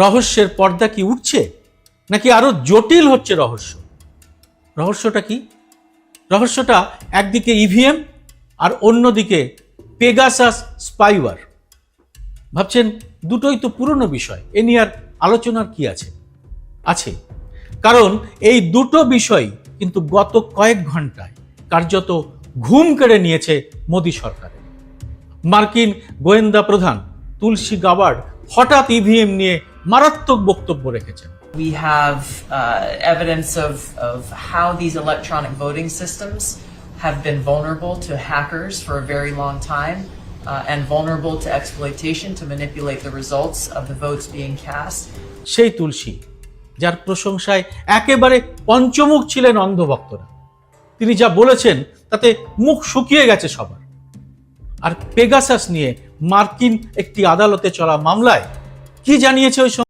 রহস্যের পর্দা কি উঠছে নাকি আরো জটিল হচ্ছে রহস্যটা কি? রহস্যটা একদিকে ইভিএম আর অন্যদিকে পেগাসাস স্পাইওয়্যার। ভাবছেন দুটোই তো পুরনো বিষয়, এ নিয়ে আর আলোচনার কি আছে? কারণ এই দুটো বিষয় কিন্তু গত কয়েক ঘন্টায় কার্যত ঘুম কেড়ে নিয়েছে মোদী সরকারের। মার্কিন গোয়েন্দা প্রধান তুলসী গাবার্ড হঠাৎ ইভিএম নিয়ে মারাত্মক বক্তব্য রেখেছেন। We have evidence of how these electronic voting systems have been vulnerable to hackers for a very long time and vulnerable to exploitation to manipulate the results of the votes being cast. সেই তুলসী যার প্রশংসায় একেবারে পঞ্চমুখ ছিলেন অন্ধভক্তরা, তিনি যা বলেছেন তাতে মুখ শুকিয়ে গেছে সবার। আর পেগাসাস নিয়ে মার্কিন একটি আদালতে চলা মামলায় কি জানিয়েছে ওই